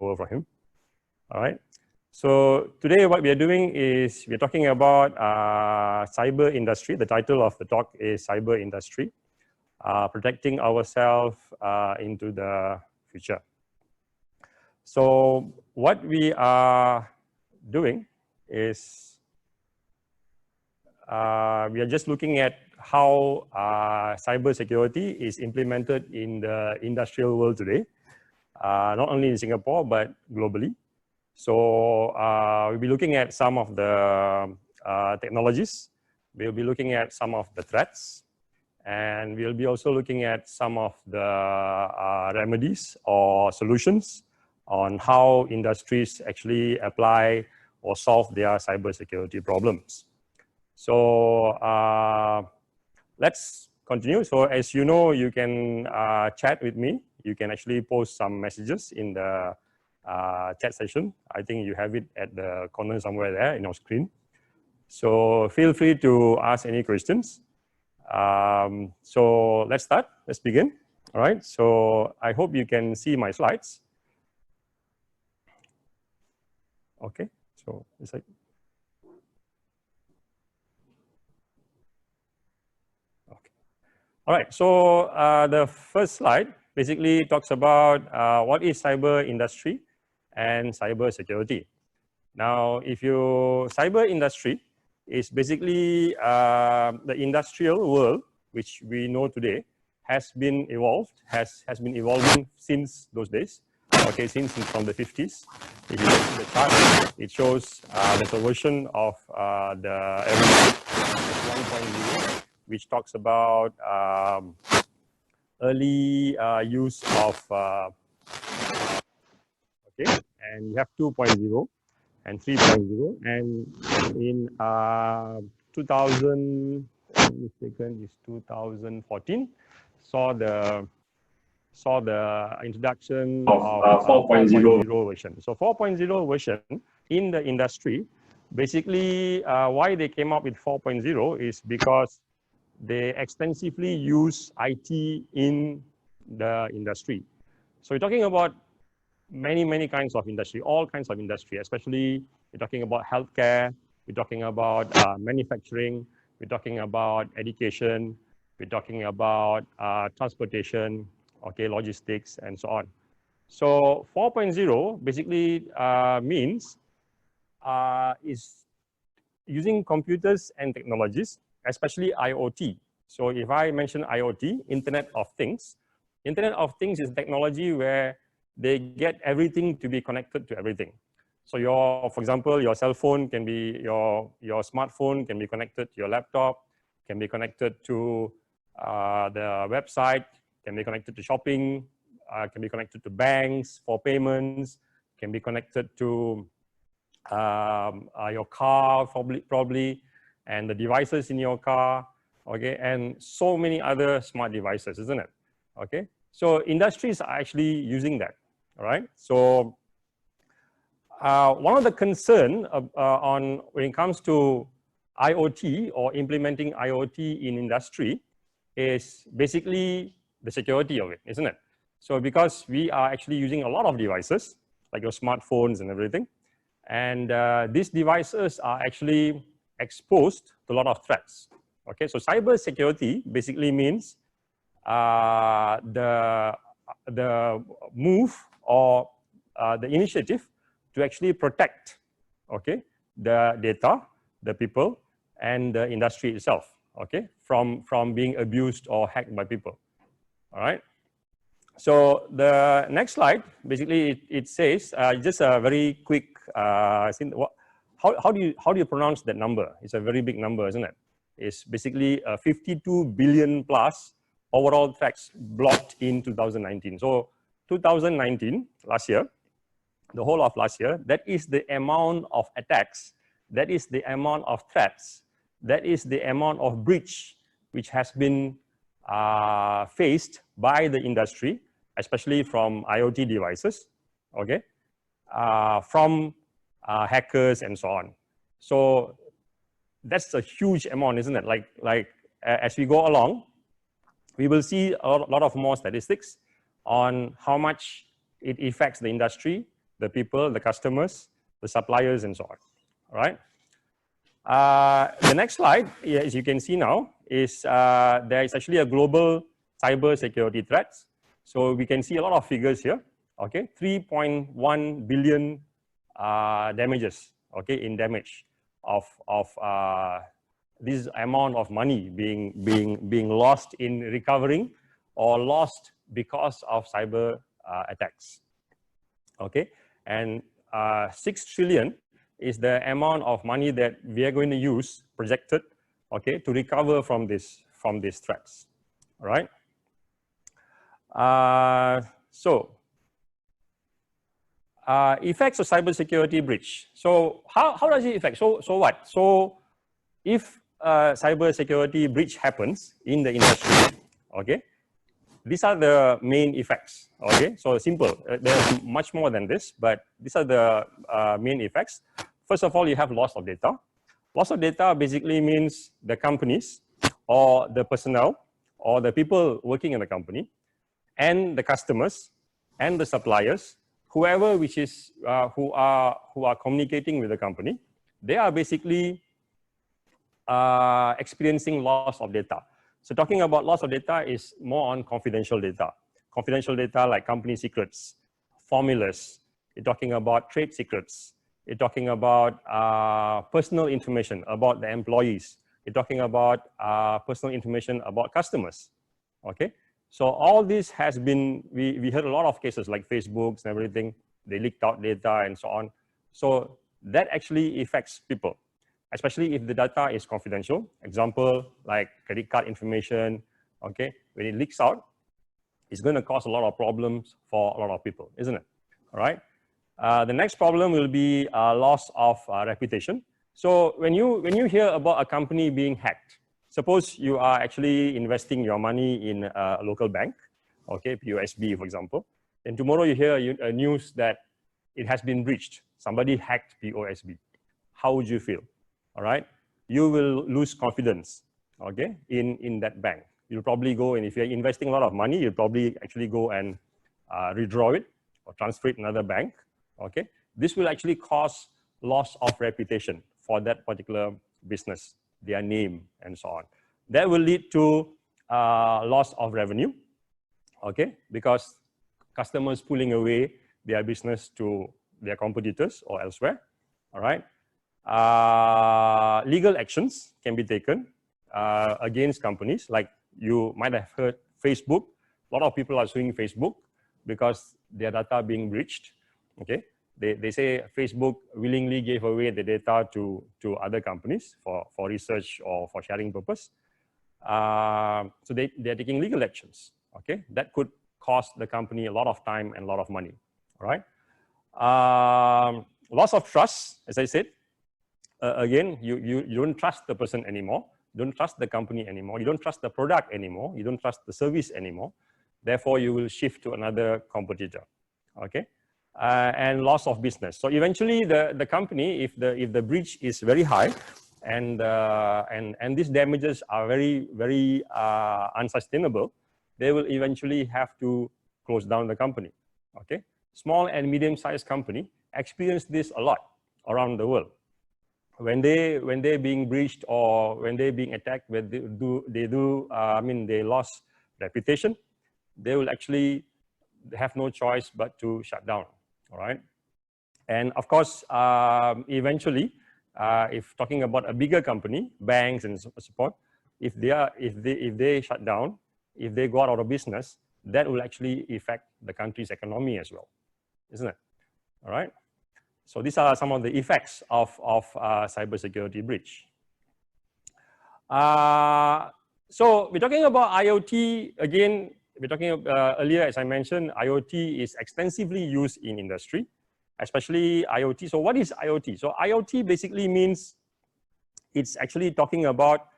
over from him. All right. So today what we are doing is we're talking about cyber industry. The title of the talk is Cyber Industry, Protecting Ourselves into the Future. So what we are doing is we are just looking at how cybersecurity is implemented in the industrial world today, not only in Singapore, but globally. So we'll be looking at some of the technologies. We'll be looking at some of the threats. And we'll be also looking at some of the remedies or solutions on how industries actually apply or solve their cybersecurity problems. So let's continue. So as you know, you can chat with me. You can actually post some messages in the chat session. I think you have it at the corner somewhere there in your screen. So feel free to ask any questions. So let's start. Let's begin. All right. So I hope you can see my slides. Okay. So it's like. Okay. All right. So the first slide basically talks about what is cyber industry and cyber security. Now, cyber industry is basically the industrial world, which we know today, has been evolving since those days. Okay, since from the 50s. If you look at the chart, it shows there's a version of the 1.0, which talks about early use of okay, and you have 2.0 and 3.0, and in 2014 saw the introduction of 4.0 version. So 4.0 version in the industry, basically why they came up with 4.0 is because they extensively use IT in the industry. So we're talking about many kinds of industry, all kinds of industry, especially we're talking about healthcare, we're talking about manufacturing, we're talking about education, we're talking about transportation, okay, logistics, and so on. So 4.0 basically means is using computers and technologies, especially IoT. So if I mention IoT, Internet of Things is technology where they get everything to be connected to everything. So for example, your cell phone can be, your smartphone can be connected to your laptop, can be connected to the website, can be connected to shopping, can be connected to banks for payments, can be connected to your car probably, and the devices in your car, okay, and so many other smart devices, isn't it? Okay, so industries are actually using that, all right? So one of the concern when it comes to IoT or implementing IoT in industry is basically the security of it, isn't it? So because we are actually using a lot of devices, like your smartphones and everything, and these devices are actually exposed to a lot of threats. Okay, so cyber security basically means the move or the initiative to actually protect, okay, the data, the people, and the industry itself, okay, from being abused or hacked by people. All right. So the next slide, basically, it says just a very quick. How do you pronounce that number? It's a very big number, isn't it? It's basically 52 billion plus overall threats blocked in 2019. So 2019, last year, the whole of last year, that is the amount of attacks, that is the amount of threats, that is the amount of breach which has been faced by the industry, especially from IoT devices, okay, from hackers and so on. So that's a huge amount, isn't it? Like as we go along, we will see a lot of more statistics on how much it affects the industry, the people, the customers, the suppliers, and so on. All right. The next slide, as you can see now, is there is actually a global cyber security threats. So we can see a lot of figures here. Okay, 3.1 billion damages. Okay, in damage of this amount of money being lost in recovering or lost because of cyber attacks. Okay, and 6 trillion is the amount of money that we are going to use projected, okay, to recover from these threats. All right. Effects of cybersecurity breach. So how does it affect? So what? So if cybersecurity breach happens in the industry, okay, these are the main effects. Okay, so simple. There's much more than this, but these are the main effects. First of all, you have loss of data. Loss of data basically means the companies or the personnel or the people working in the company and the customers and the suppliers, whoever which is who are communicating with the company, they are basically experiencing loss of data. So talking about loss of data is more on confidential data. Confidential data like company secrets, formulas. You're talking about trade secrets. You're talking about personal information about the employees. You're talking about personal information about customers. Okay. So all this has been, we heard a lot of cases like Facebooks and everything. They leaked out data and so on. So that actually affects people, especially if the data is confidential. Example, like credit card information, okay? When it leaks out, it's going to cause a lot of problems for a lot of people, isn't it? All right. The next problem will be loss of reputation. So when you hear about a company being hacked, suppose you are actually investing your money in a local bank, okay, PSBA, for example, and tomorrow you hear a news that it has been breached. Somebody hacked PSBA. How would you feel? All right, you will lose confidence, okay, in that bank. You'll probably go, and if you're investing a lot of money, you'll probably actually go and redraw it or transfer it to another bank, okay. This will actually cause loss of reputation for that particular business, their name, and so on. That will lead to loss of revenue, okay, because customers pulling away their business to their competitors or elsewhere, all right. Legal actions can be taken against companies. Like you might have heard Facebook. A lot of people are suing Facebook because their data being breached, okay. They say Facebook willingly gave away the data to other companies for research or for sharing purpose. So they're taking legal actions, okay? That could cost the company a lot of time and a lot of money, all right? Loss of trust, as I said. Again, you don't trust the person anymore. You don't trust the company anymore. You don't trust the product anymore. You don't trust the service anymore. Therefore, you will shift to another competitor, okay? And loss of business. So eventually, the company, if the breach is very high, and these damages are very unsustainable, they will eventually have to close down the company. Okay, small and medium-sized company experience this a lot around the world. When they're being breached or when they're being attacked, when they lost reputation, they will actually have no choice but to shut down. All right, and of course, eventually, if talking about a bigger company, banks and support, if they shut down, if they go out of business, that will actually affect the country's economy as well, isn't it? All right. So these are some of the effects of cybersecurity breach. So we're talking about IoT again. We're talking earlier, as I mentioned, IoT is extensively used in industry, especially IoT. So what is IoT? So IoT basically means it's actually talking about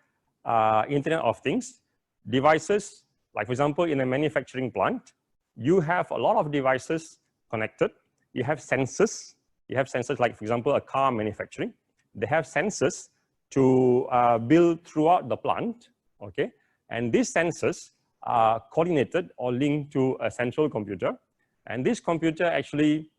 Internet of Things, devices. Like for example, in a manufacturing plant, you have a lot of devices connected. You have sensors. You have sensors like, for example, a car manufacturing. They have sensors to build throughout the plant, okay? And these sensors are coordinated or linked to a central computer. And this computer actually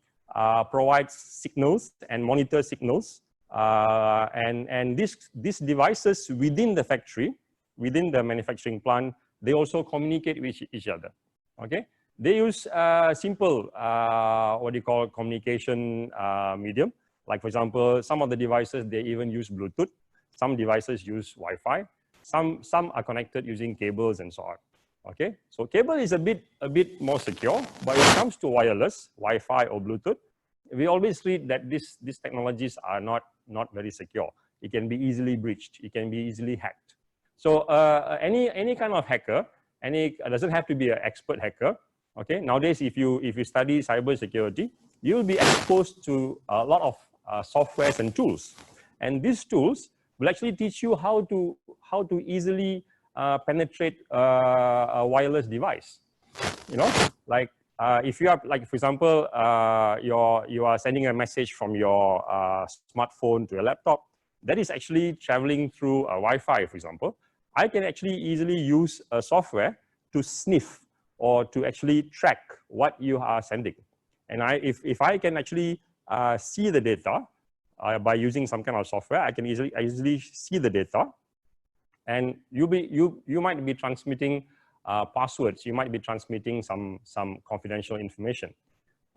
provides signals and monitors signals. And these devices within the factory, within the manufacturing plant, they also communicate with each other, okay? They use simple, what do you call, communication medium. Like for example, some of the devices, they even use Bluetooth. Some devices use Wi-Fi. Some are connected using cables and so on, okay? So cable is a bit more secure, but when it comes to wireless, Wi-Fi or Bluetooth, we always read that these technologies are not very secure. It can be easily breached. It can be easily hacked. So any kind of hacker, doesn't have to be an expert hacker. Okay. Nowadays, if you study cybersecurity, you will be exposed to a lot of softwares and tools, and these tools will actually teach you how to easily penetrate a wireless device. You know, like if you have, like for example, you are sending a message from your smartphone to a laptop, that is actually traveling through a Wi-Fi, for example. I can actually easily use a software to sniff or to actually track what you are sending. And if I can actually see the data by using some kind of software, I can easily see the data, and you might be transmitting passwords. You might be transmitting some confidential information.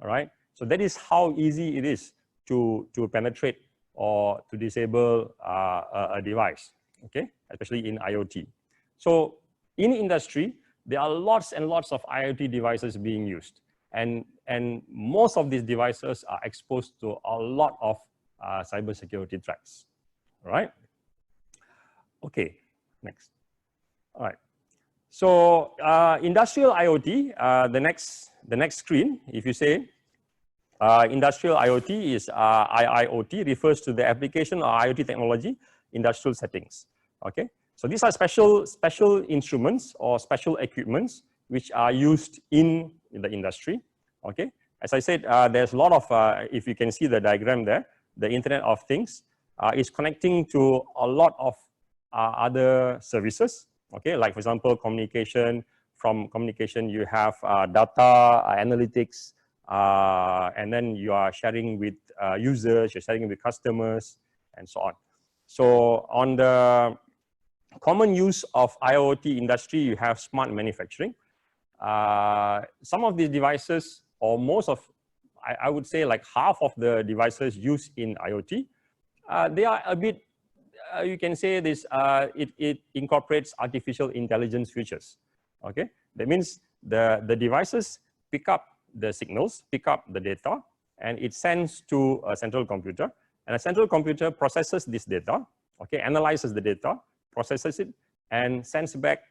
All right. So that is how easy it is to penetrate or to disable a device. Okay, especially in IoT. So in industry, there are lots and lots of IoT devices being used, and most of these devices are exposed to a lot of cybersecurity threats. All right. Okay. Next. All right. So industrial IoT, the next screen, if you say industrial IoT is IIoT, refers to the application of IoT technology industrial settings. Okay, so these are special instruments or special equipments which are used in the industry. Okay, as I said, there's a lot of, if you can see the diagram there, the Internet of Things is connecting to a lot of other services. Okay, like for example, communication. From communication, you have data, analytics, and then you are sharing with users, you're sharing with customers, and so on. So on the common use of IoT industry, you have smart manufacturing. Some of these devices, or most of, I would say like half of the devices used in IoT, they are a bit, you can say this, it incorporates artificial intelligence features. Okay, that means the devices pick up the signals, pick up the data, and it sends to a central computer, and a central computer processes this data, okay, analyzes the data, processes it, and sends back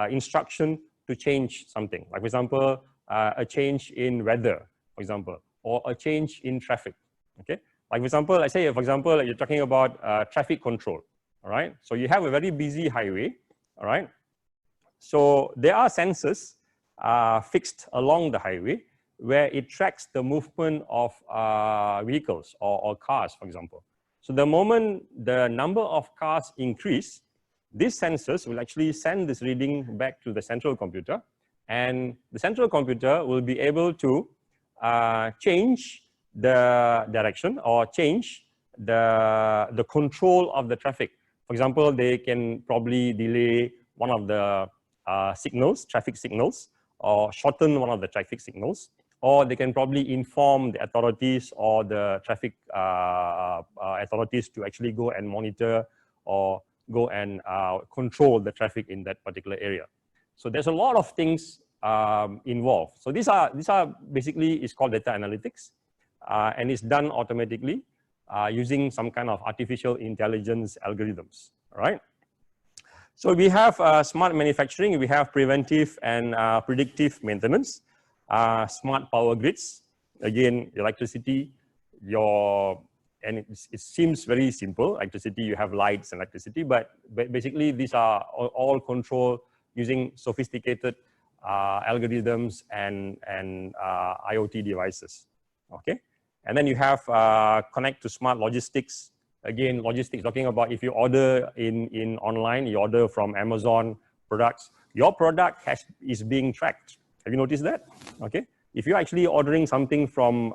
instruction to change something. Like for example, a change in weather, for example, or a change in traffic. Okay, like for example, let's say, for example, you're talking about traffic control. All right, so you have a very busy highway. All right, so there are sensors fixed along the highway where it tracks the movement of vehicles or cars, for example. So the moment the number of cars increase, these sensors will actually send this reading back to the central computer, and the central computer will be able to change the direction or change the control of the traffic. For example, they can probably delay one of the signals, traffic signals, or shorten one of the traffic signals, or they can probably inform the authorities or the traffic authorities to actually go and monitor or go and control the traffic in that particular area. So there's a lot of things involved. So these are basically, it's called data analytics, and it's done automatically using some kind of artificial intelligence algorithms. All right. So we have smart manufacturing, we have preventive and predictive maintenance, smart power grids, again, electricity, and it seems very simple, electricity, you have lights and electricity, but basically these are all controlled using sophisticated algorithms and IoT devices, okay? And then you have connect to smart logistics. Again, logistics, talking about if you order in online, you order from Amazon products, your product is being tracked. Have you noticed that? Okay, if you're actually ordering something from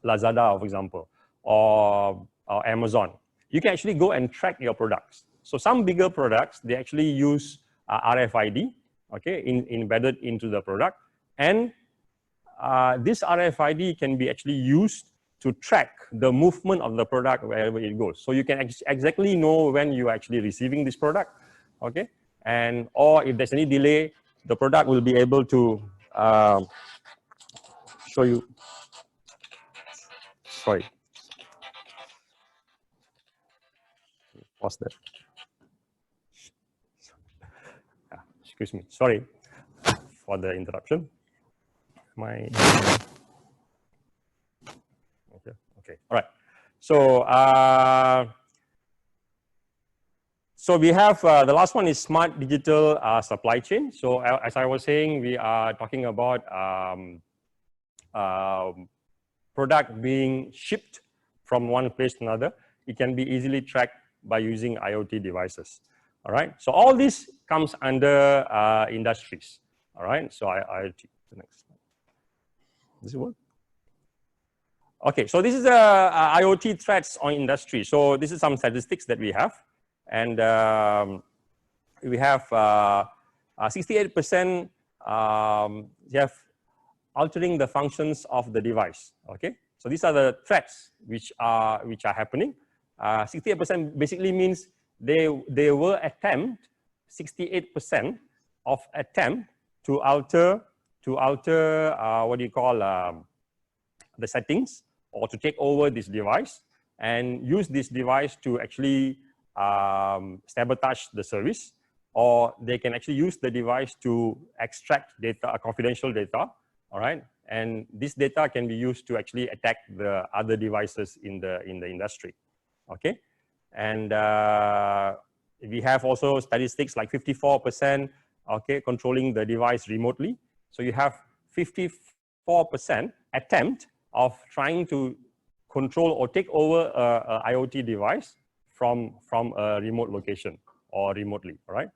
Lazada, for example, or Amazon, you can actually go and track your products. So some bigger products, they actually use RFID, okay, embedded into the product. And this RFID can be actually used to track the movement of the product wherever it goes. So you can exactly know when you are actually receiving this product, okay? And or if there's any delay, the product will be able to show you. Sorry. Pause that. Excuse me. Sorry for the interruption. Okay. All right. So so we have the last one is smart digital supply chain. So as I was saying, we are talking about product being shipped from one place to another. It can be easily tracked by using IoT devices. All right. So all this comes under industries. All right. So IoT. The next slide. Does it work? Okay. So this is IoT threats on industry. So this is some statistics that we have, and we have 68% have altering the functions of the device. Okay. So these are the threats which are happening. 68% basically means they will attempt 68% of attempt to alter what do you call the settings, or to take over this device and use this device to actually sabotage the service, or they can actually use the device to extract data, confidential data. All right, and this data can be used to actually attack the other devices in the industry. Okay, and we have also statistics like 54%, okay, controlling the device remotely. So you have 54% attempt of trying to control or take over a IoT device from a remote location or remotely. All right,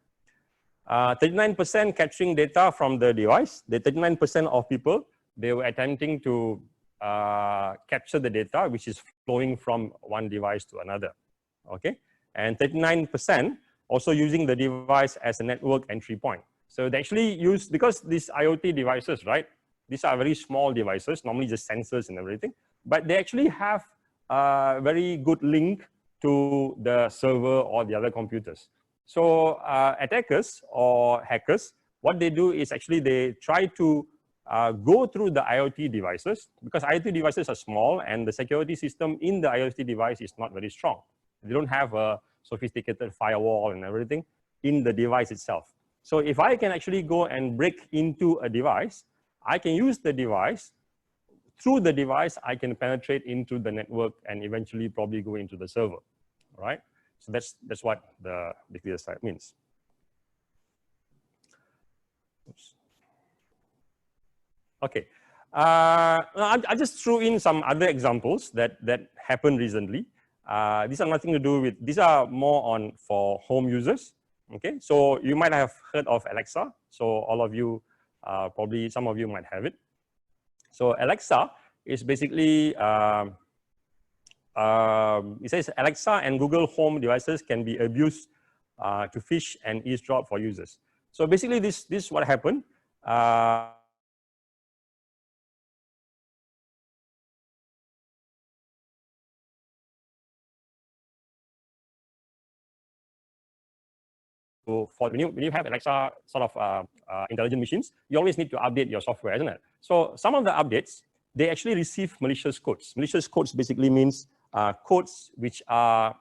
39% capturing data from the device. The 39% of people, they were attempting to capture the data which is flowing from one device to another. Okay, and 39% also using the device as a network entry point. So they actually use, because these IoT devices, right, these are very small devices, normally just sensors and everything, but they actually have a very good link to the server or the other computers. So attackers or hackers, what they do is actually they try to go through the IoT devices, because IoT devices are small and the security system in the IoT device is not very strong. They don't have a sophisticated firewall and everything in the device itself. So if I can actually go and break into a device, I can use the device. Through the device, I can penetrate into the network and eventually probably go into the server. All right. So that's what the clear side means. Oops. Okay. I just threw in some other examples that happened recently. These are nothing to do with, these are more on for home users. Okay, so you might have heard of Alexa. So all of you, probably some of you might have it. So Alexa is basically, it says Alexa and Google Home devices can be abused to phish and eavesdrop for users. So basically this is what happened. So for when you have Alexa sort of intelligent machines, you always need to update your software, isn't it? So some of the updates, they actually receive malicious codes. Malicious codes basically means codes which has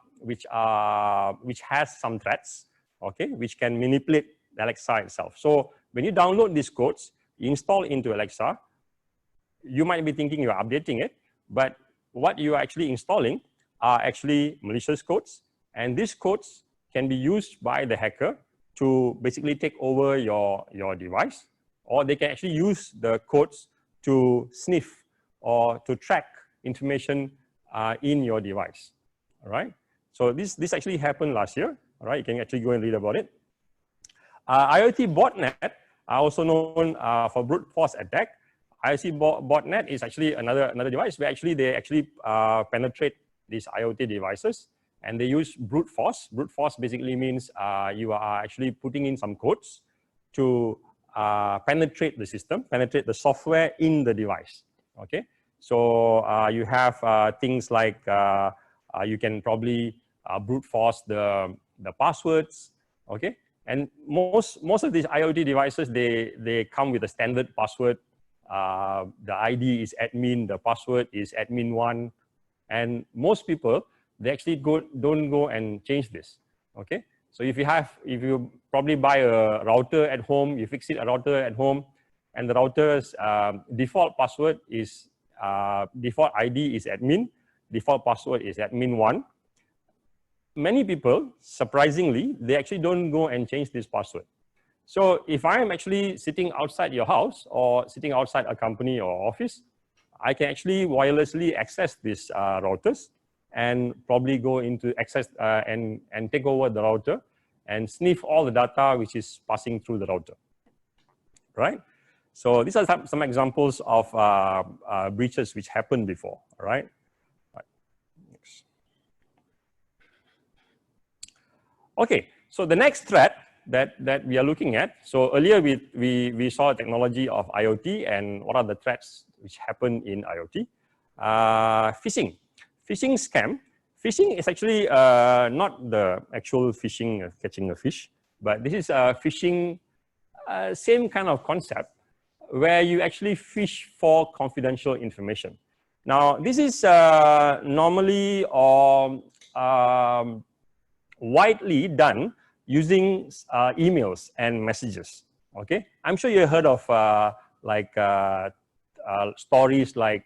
some threats, okay, which can manipulate Alexa itself. So when you download these codes, you install into Alexa, you might be thinking you're updating it, but what you are actually installing are actually malicious codes, and these codes can be used by the hacker to basically take over your device, or they can actually use the codes to sniff or to track information in your device. All right. So this actually happened last year. All right. You can actually go and read about it. IoT botnet are also known for brute force attack. IoT botnet is actually another device where they penetrate these IoT devices, and they use brute force. Brute force basically means you are actually putting in some codes to penetrate the system, penetrate the software in the device. Okay, so you have things like you can probably brute force the passwords. Okay, and most of these IoT devices, they come with a standard password. The ID is admin, the password is admin1, and most people, they actually don't go and change this. Okay, so if you probably buy a router at home, you fix it a router at home, and the router's default password is default ID is admin, default password is admin1. Many people, surprisingly, they actually don't go and change this password. So if I am actually sitting outside your house or sitting outside a company or office, I can actually wirelessly access these routers and probably go into access and take over the router and sniff all the data which is passing through the router, right? So these are some examples of breaches which happened before, right? Next. Okay, so the next threat that we are looking at. So earlier we saw technology of IoT and what are the threats which happen in IoT. Phishing scam. Phishing is actually not the actual phishing, catching a fish, but this is a phishing, same kind of concept where you actually fish for confidential information. Now, this is normally or widely done using emails and messages. Okay, I'm sure you heard of stories like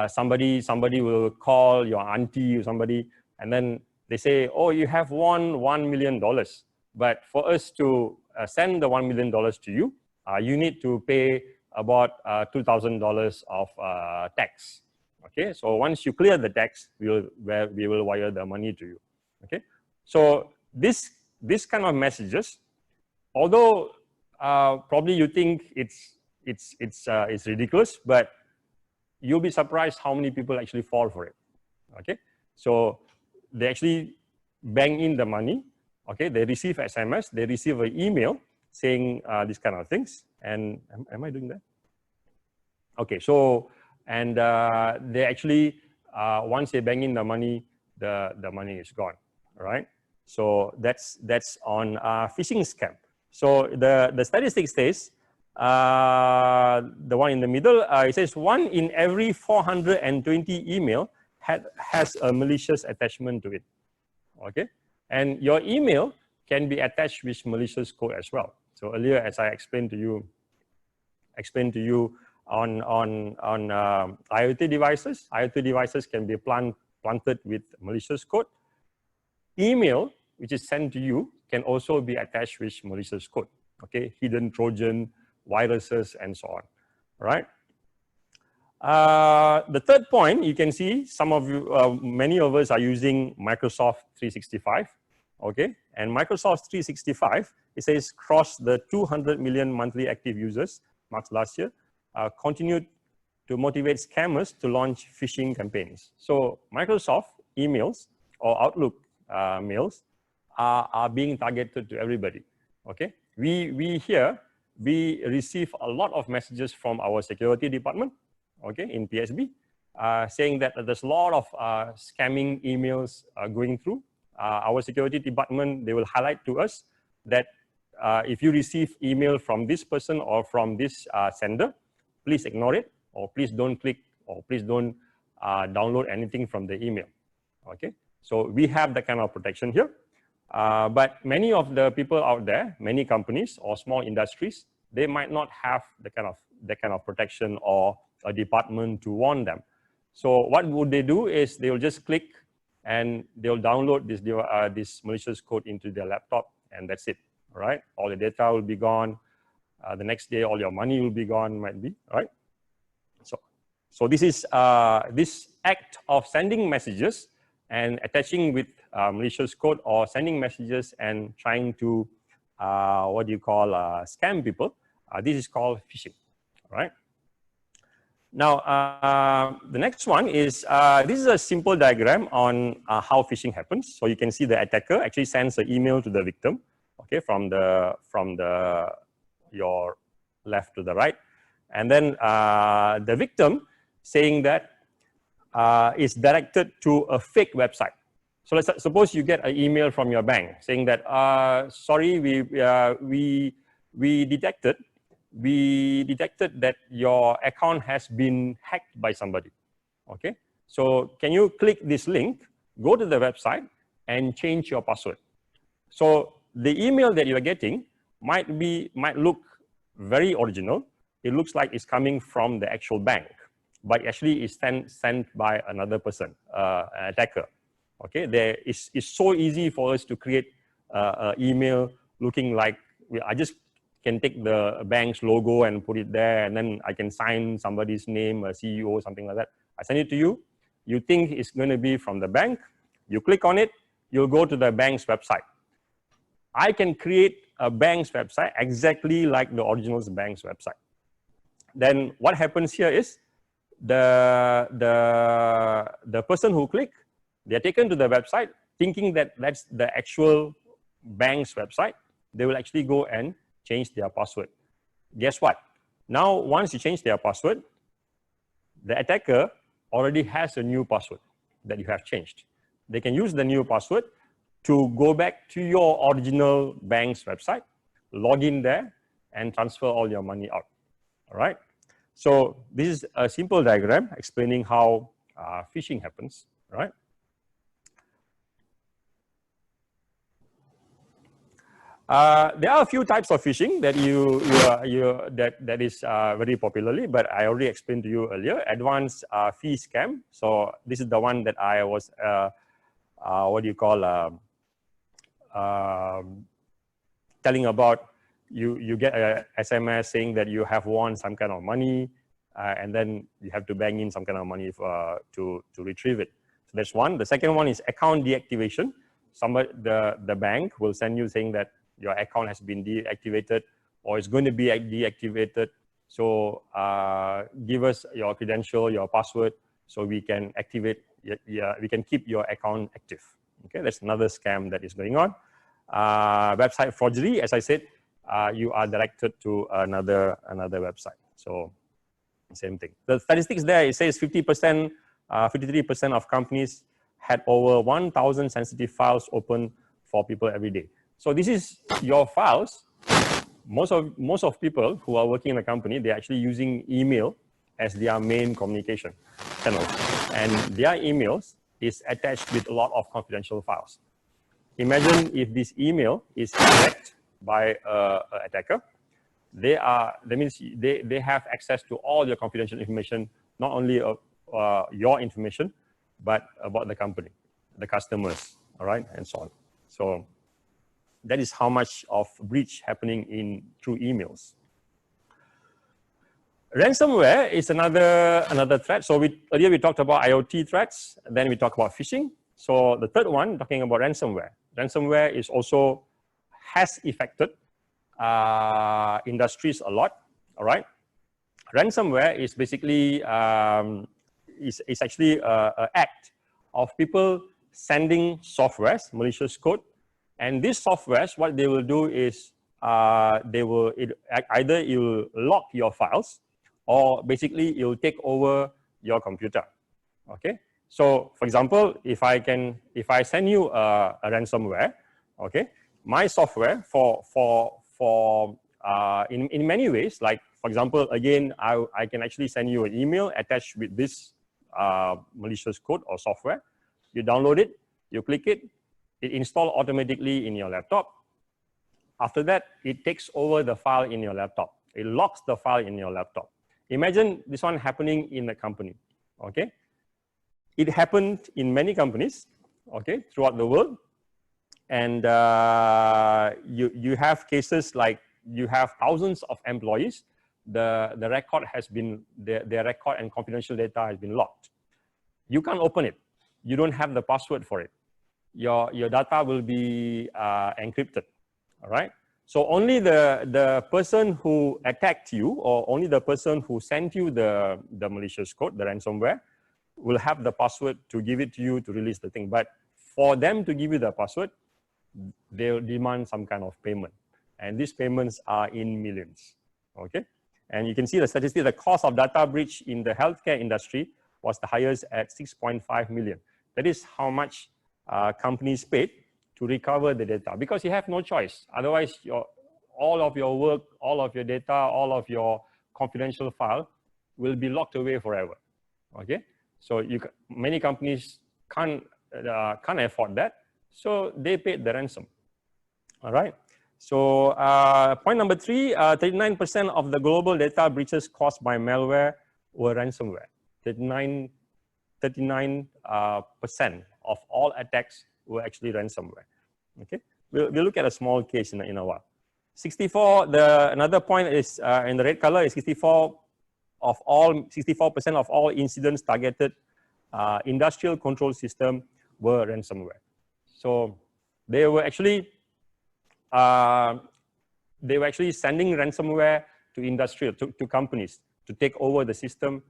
somebody will call your auntie or somebody, and then they say, oh, you have won $1 million. But for us to send the $1 million to you, you need to pay about $2,000 of tax. Okay, so once you clear the tax, we will wire the money to you. Okay, so this kind of messages, although probably you think it's ridiculous, but you'll be surprised how many people actually fall for it. Okay, so they actually bang in the money. Okay, they receive SMS, they receive an email saying these kind of things. And am I doing that? Okay, so and they actually once they bang in the money, the money is gone. Right? So that's on phishing scam. So the statistics says the one in the middle, it says 1 in every 420 email has a malicious attachment to it. Okay, and your email can be attached with malicious code as well. So earlier, as I explained to you on IoT devices can be planted with malicious code. Email, which is sent to you, can also be attached with malicious code. Okay, hidden Trojan, viruses, and so on. Right. The third point, you can see some of you, many of us are using Microsoft 365. Okay, and Microsoft 365, it says crossed the 200 million monthly active users marked last year, continued to motivate scammers to launch phishing campaigns. So Microsoft emails or Outlook mails are being targeted to everybody. Okay, we receive a lot of messages from our security department. Okay, in PSB, saying that there's a lot of scamming emails going through. Our security department, they will highlight to us that if you receive email from this person or from this sender, please ignore it, or please don't click, or please don't download anything from the email. Okay, so we have that kind of protection here. But many of the people out there, many companies or small industries, they might not have that kind of protection or a department to warn them. So what would they do is they will just click and they'll download this malicious code into their laptop, and that's it. All right, all the data will be gone. The next day, all your money will be gone, might be, right? So this is this act of sending messages and attaching with malicious code, or sending messages and trying to scam people. This is called phishing, right? Now, the next one is, this is a simple diagram on how phishing happens. So you can see the attacker actually sends an email to the victim, okay, from your left to the right. And then the victim saying that is directed to a fake website. So let's suppose you get an email from your bank saying that, sorry, we detected that your account has been hacked by somebody, okay? So can you click this link, go to the website and change your password? So the email that you are getting might look very original. It looks like it's coming from the actual bank, but actually it's sent by another person, an attacker, okay? It's so easy for us to create an email looking like, I just can take the bank's logo and put it there, and then I can sign somebody's name, a CEO, something like that. I send it to you. You think it's going to be from the bank. You click on it. You'll go to the bank's website. I can create a bank's website exactly like the original bank's website. Then what happens here is the person who click, they're taken to the website thinking that that's the actual bank's website. They will actually go and change their password. Guess what? Now, once you change their password, the attacker already has a new password that you have changed. They can use the new password to go back to your original bank's website, log in there, and transfer all your money out. All right? So this is a simple diagram explaining how phishing happens, right? There are a few types of phishing that that is very popularly, but I already explained to you earlier. Advanced fee scam. So this is the one that I was what do you call telling about. You get a SMS saying that you have won some kind of money, and then you have to bang in some kind of money to retrieve it. So that's one. The second one is account deactivation. The bank will send you saying that your account has been deactivated or it's going to be deactivated. So give us your credential, your password, so we can activate, we can keep your account active. Okay, that's another scam that is going on. Website forgery, as I said, you are directed to another website. So same thing. The statistics there, it says 50%, 53% of companies had over 1,000 sensitive files open for people every day. So this is your files. Most of people who are working in a company, they're actually using email as their main communication channel. And their emails is attached with a lot of confidential files. Imagine if this email is hacked by an attacker. That means they have access to all your confidential information, not only of your information, but about the company, the customers, all right, and so on. So that is how much of breach happening through emails. Ransomware is another threat. So earlier we talked about IoT threats, then we talked about phishing. So the third one, talking about ransomware. Ransomware is also has affected industries a lot. All right. Ransomware is basically is actually an act of people sending softwares, malicious code. And these softwares, what they will do is either it will lock your files, or basically it will take over your computer. Okay. So, for example, if I send you a ransomware, okay, my software in many ways, like for example, again, I can actually send you an email attached with this malicious code or software. You download it, you click it. It installs automatically in your laptop. After that, it takes over the file in your laptop. It locks the file in your laptop. Imagine this one happening in a company, okay? It happened in many companies, okay, throughout the world. And you have cases like you have thousands of employees. The record has been, their record and confidential data has been locked. You can't open it. You don't have the password for it. Your data will be encrypted, all right? So only the person who attacked you, or only the person who sent you the malicious code, the ransomware, will have the password to give it to you to release the thing. But for them to give you the password, they'll demand some kind of payment. And these payments are in millions, okay? And you can see the statistic, the cost of data breach in the healthcare industry was the highest at 6.5 million. That is how much companies paid to recover the data, because you have no choice. Otherwise, all of your work, all of your data, all of your confidential file will be locked away forever, okay? So many companies can't afford that, so they paid the ransom, all right? So point number 3, 39% of the global data breaches caused by malware were ransomware. 39% of all attacks were actually ransomware. Okay, we'll look at a small case in a while. 64. Another point is in the red color is 64% of all incidents targeted industrial control system were ransomware. So they were actually sending ransomware to industrial, to companies to take over the system.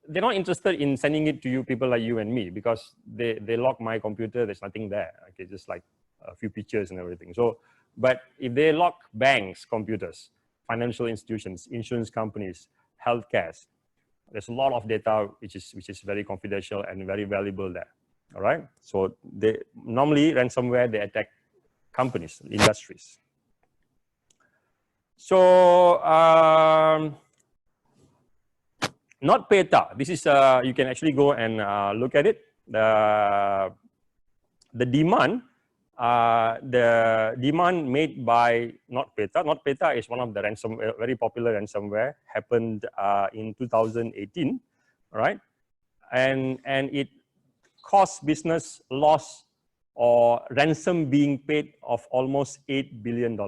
They're not interested in sending it to you, people like you and me, because they lock my computer, there's nothing there, okay, just like a few pictures and everything. So, but if they lock banks' computers, financial institutions, insurance companies, healthcare, there's a lot of data which is very confidential and very valuable there, all right? So normally ransomware, they attack companies, industries. So, NotPetya, this is, you can actually go and look at it. The demand made by NotPetya. NotPetya is one of the very popular ransomware, happened in 2018, right? And it cost business loss or ransom being paid of almost $8 billion,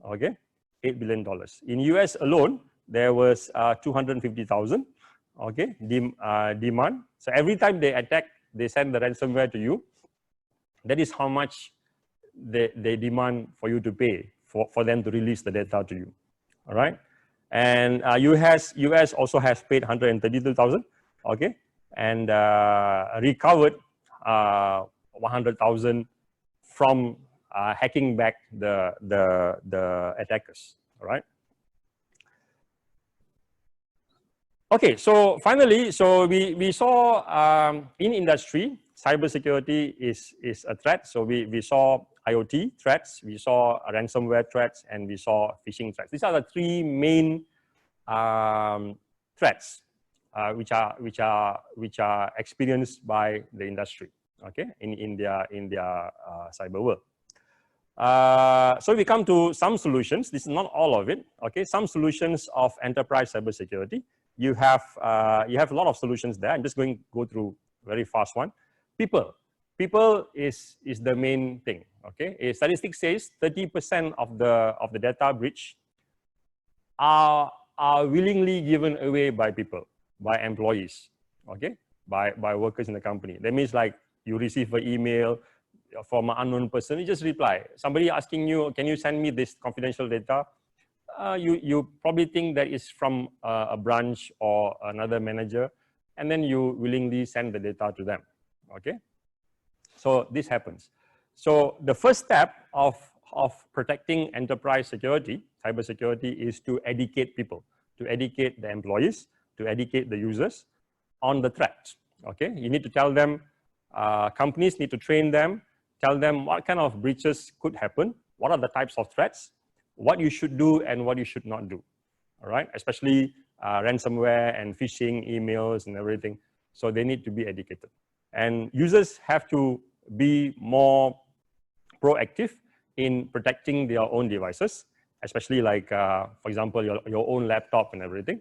okay? $8 billion. In US alone, there was 250,000, okay, demand. So every time they attack, they send the ransomware to you. That is how much they demand for you to pay for them to release the data to you, all right? And US also has paid 132,000, okay, and recovered 100,000 from hacking back the attackers, all right? Okay, so finally, so we saw in industry, cybersecurity is a threat. So we saw IoT threats, we saw ransomware threats, and we saw phishing threats. These are the 3 main threats which are experienced by the industry, okay, in their cyber world. So we come to some solutions. This is not all of it, okay. Some solutions of enterprise cybersecurity. You have a lot of solutions there. I'm just going to go through very fast one. People is the main thing, okay. A statistic says 30% of the data breach are willingly given away by people, by employees, okay, by workers in the company. That means like you receive an email from an unknown person, you just reply. Somebody asking you, can you send me this confidential data? You probably think that is from a branch or another manager, and then you willingly send the data to them, okay? So this happens. So the first step of protecting enterprise security, cybersecurity, is to educate people, to educate the employees, to educate the users on the threats, okay? You need to tell them, companies need to train them, tell them what kind of breaches could happen, what are the types of threats, what you should do and what you should not do, all right? Especially ransomware and phishing emails and everything. So they need to be educated. And users have to be more proactive in protecting their own devices, especially like, for example, your own laptop and everything,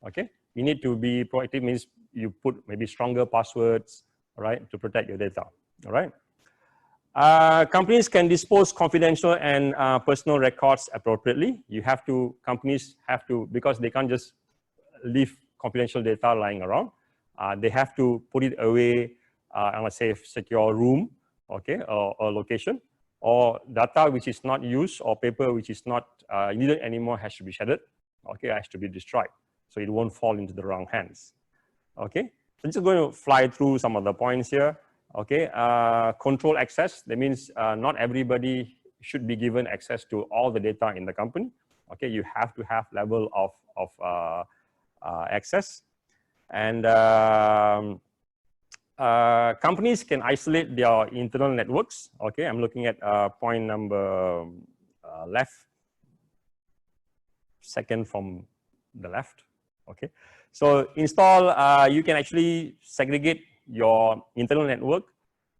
okay? You need to be proactive, means you put maybe stronger passwords, all right, to protect your data, all right? Companies can dispose confidential and personal records appropriately. Companies have to, because they can't just leave confidential data lying around. They have to put it away in a safe, secure room, okay, or location. or data which is not used or paper which is not needed anymore has to be shredded, okay, has to be destroyed, so it won't fall into the wrong hands. Okay, so I'm just going to fly through some of the points here. Okay, control access, that means not everybody should be given access to all the data in the company. Okay, you have to have level of access. And companies can isolate their internal networks. Okay, I'm looking at point number left, second from the left. Okay, so install, you can actually segregate your internal network,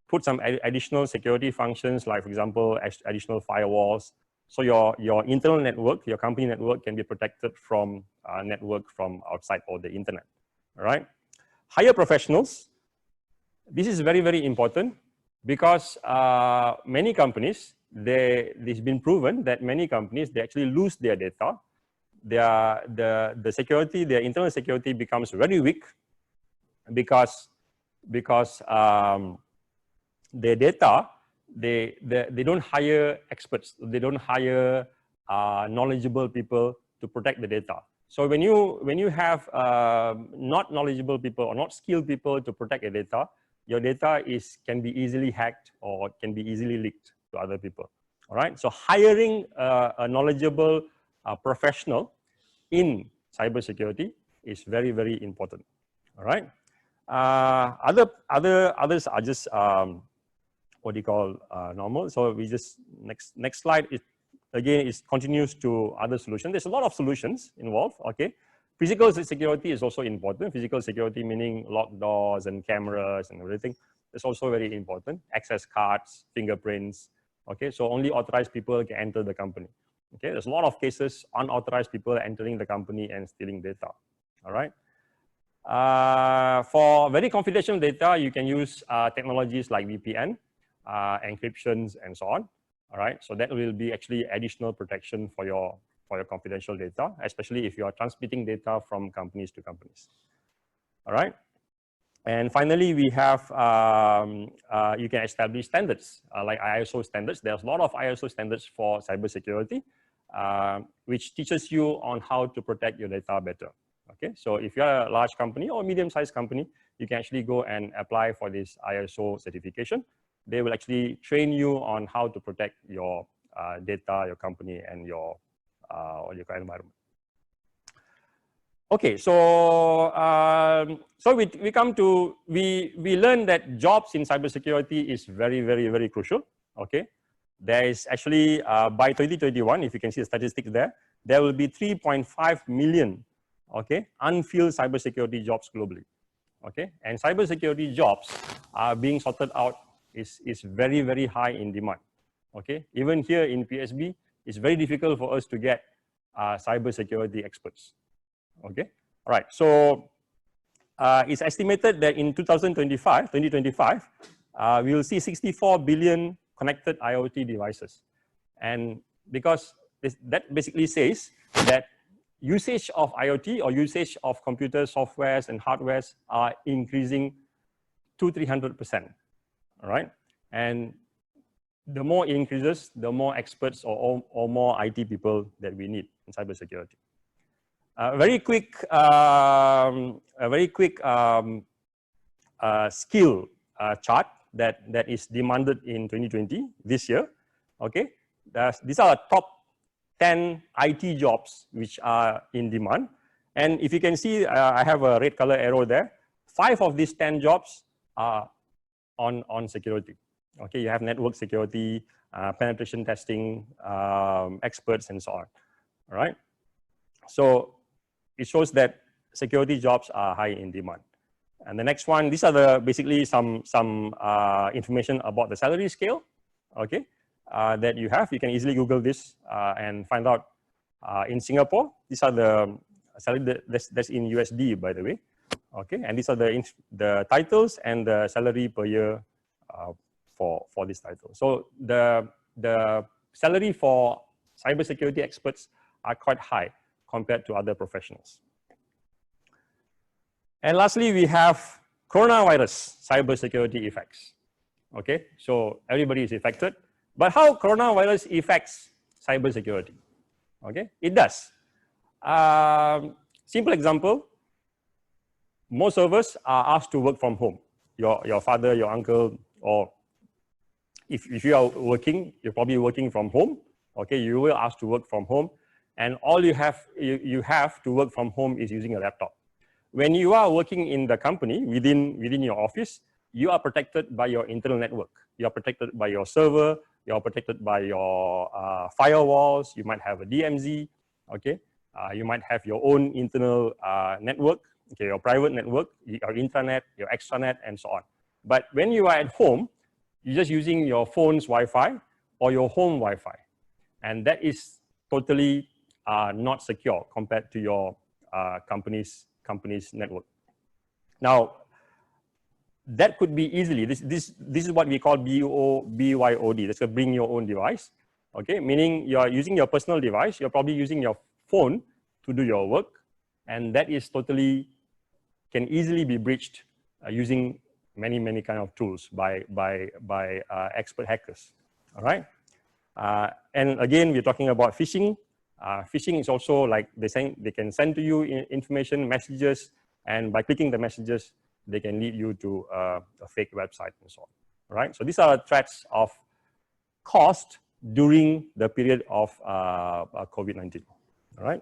put some additional security functions, like for example, additional firewalls. So your internal network, your company network, can be protected from network from outside or the internet. All right. Hire professionals. This is very, very important because many companies, it's been proven that many companies, they actually lose their data. The security, their internal security becomes very weak because their data, they don't hire experts, they don't hire knowledgeable people to protect the data. So when you have not knowledgeable people or not skilled people to protect your data can be easily hacked or can be easily leaked to other people. All right. So hiring a knowledgeable professional in cybersecurity is very, very important. All right. Others are just what you call normal. So we just next slide. Again, it continues to other solutions. There's a lot of solutions involved. Okay, physical security is also important. Physical security meaning locked doors and cameras and everything. It's also very important. Access cards, fingerprints. Okay, so only authorized people can enter the company. Okay, there's a lot of cases unauthorized people entering the company and stealing data. All right. For very confidential data, you can use technologies like VPN, encryptions, and so on. All right, so that will be actually additional protection for your confidential data, especially if you are transmitting data from companies to companies. All right, and finally, we have you can establish standards like ISO standards. There's a lot of ISO standards for cybersecurity, which teaches you on how to protect your data better. Okay, so if you are a large company or medium-sized company, you can actually go and apply for this ISO certification. They will actually train you on how to protect your data, your company, and your environment. Okay, so we learned that jobs in cybersecurity is very, very, very crucial. Okay, there is actually by 2021, if you can see the statistics there will be 3.5 million unfilled cybersecurity jobs globally. Okay, and cybersecurity jobs are being sorted out is very, very high in demand. Okay, even here in PSB, it's very difficult for us to get cybersecurity experts. Okay, all right. So it's estimated that in 2025, we will see 64 billion connected IoT devices, and because that basically says that usage of IoT or usage of computer softwares and hardwares are increasing 200–300%. All right, and the more it increases, the more experts or more IT people that we need in cybersecurity. A very quick skill chart that is demanded in 2020 this year. Okay, these are the top 10 IT jobs which are in demand, and if you can see, I have a red color arrow there. 5 of these 10 jobs are on security. Okay, you have network security, penetration testing, experts, and so on. All right, so it shows that security jobs are high in demand. And the next one, these are basically some information about the salary scale. Okay, that you have. You can easily Google this and find out. In Singapore, these are the salary that's in USD, by the way. Okay, and these are the titles and the salary per year for this title. So the salary for cybersecurity experts are quite high compared to other professionals. And lastly, we have coronavirus cybersecurity effects. Okay, so everybody is affected, But how coronavirus affects cybersecurity? Okay, it does. Simple example, most of us are asked to work from home. Your father, your uncle, or if you are working, you're probably working from home. Okay, you will ask to work from home, and all you have to work from home is using a laptop. When you are working in the company within your office, you are protected by your internal network. You are protected by your server. You are protected by your firewalls. You might have a DMZ. Okay, you might have your own internal network. Okay, your private network, your intranet, your extranet, and so on. But when you are at home, you're just using your phone's Wi-Fi or your home Wi-Fi, and that is totally not secure compared to your company's network. Now, that could be easily, this is what we call BYOD, that's a bring your own device, okay? Meaning you're using your personal device, you're probably using your phone to do your work, and that is totally, can easily be breached using many kind of tools by expert hackers, all right? And again, we're talking about phishing. Phishing is also like they can send to you information, messages, and by clicking the messages, they can lead you to a fake website and so on. All right. So these are threats of cost during the period of COVID-19. All right.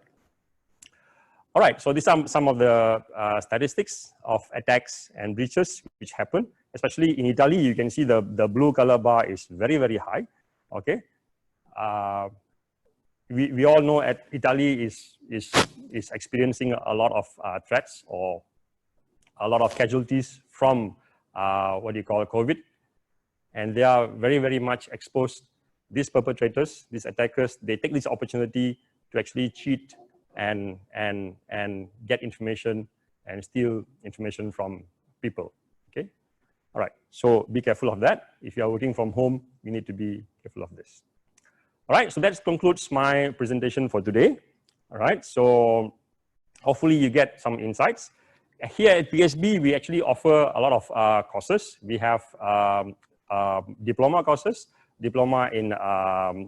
All right. So these are some of the statistics of attacks and breaches which happen, especially in Italy. You can see the blue color bar is very high. Okay. We all know that Italy is experiencing a lot of threats or a lot of casualties from what you call COVID, and they are very much exposed. These perpetrators, these attackers, they take this opportunity to actually cheat and get information and steal information from people. Okay, all right. So be careful of that. If you are working from home, you need to be careful of this. All right, so that concludes my presentation for today. All right, so hopefully you get some insights. Here at PSB, we actually offer a lot of courses. We have diploma courses, diploma in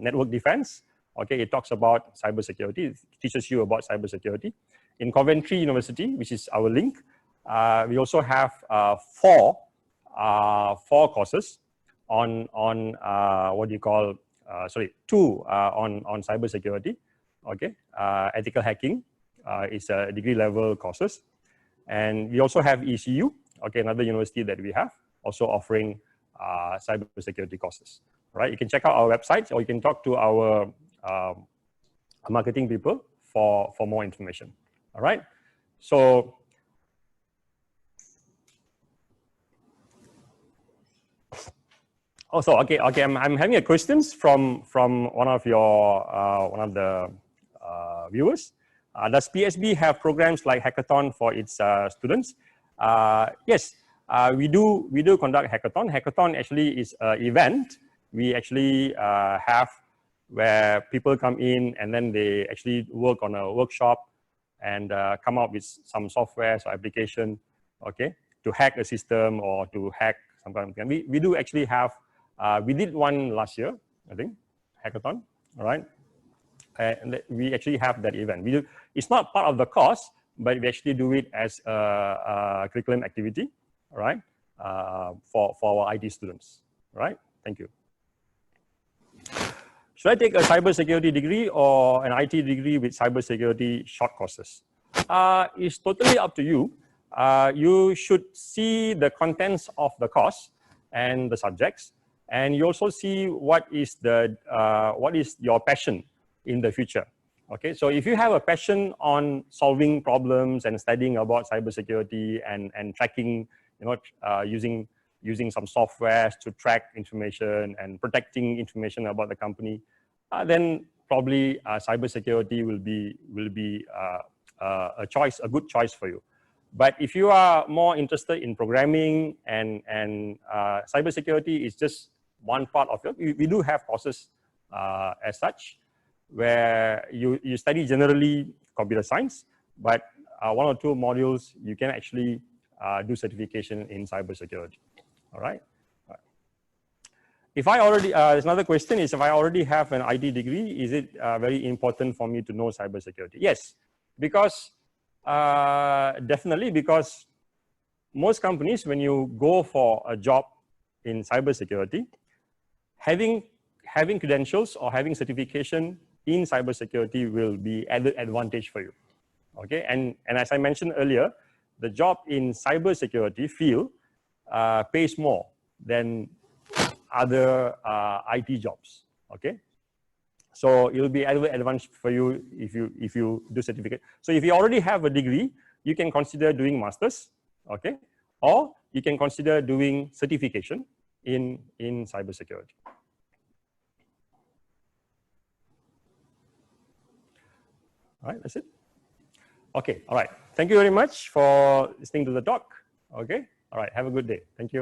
network defense. Okay, it talks about cybersecurity, it teaches you about cybersecurity. In Coventry University, which is our link, we also have four courses on what you call two on cybersecurity. Okay, ethical hacking is a degree level courses, and we also have ECU. Okay, another university that we have also offering cybersecurity courses. Right, you can check out our website, or you can talk to our marketing people for more information. All right, so. Also, okay. I'm having a questions from one of the viewers. Does PSB have programs like Hackathon for its students? Yes, we do conduct Hackathon. Hackathon actually is an event we actually have where people come in and then they actually work on a workshop and come up with some software or application, okay, to hack a system or to hack some kind of thing. We do actually have. We did one last year, I think, Hackathon, all right? And we actually have that event. It's not part of the course, but we actually do it as a curriculum activity, all right, for our IT students, all right? Thank you. Should I take a cybersecurity degree or an IT degree with cybersecurity short courses? It's totally up to you. You should see the contents of the course and the subjects. And you also see what is your passion in the future. Okay, so if you have a passion on solving problems and studying about cybersecurity and tracking, using some software to track information and protecting information about the company, then probably cybersecurity will be a good choice for you. But if you are more interested in programming and cybersecurity is just one part of it, we do have courses as such, where you study generally computer science, but one or two modules you can actually do certification in cybersecurity. All right. if I already, there's another question is, if I already have an IT degree, is it very important for me to know cybersecurity? Yes, because definitely, because most companies, when you go for a job in cybersecurity, having credentials or having certification in cybersecurity will be added advantage for you. Okay, and as I mentioned earlier, the job in cybersecurity field pays more than other IT jobs. Okay, so it will be added advantage for you if you do certificate. So if you already have a degree, you can consider doing masters. Okay, or you can consider doing certification in cybersecurity. All right, that's it. Okay, all right. Thank you very much for listening to the talk. Okay, all right. Have a good day. Thank you.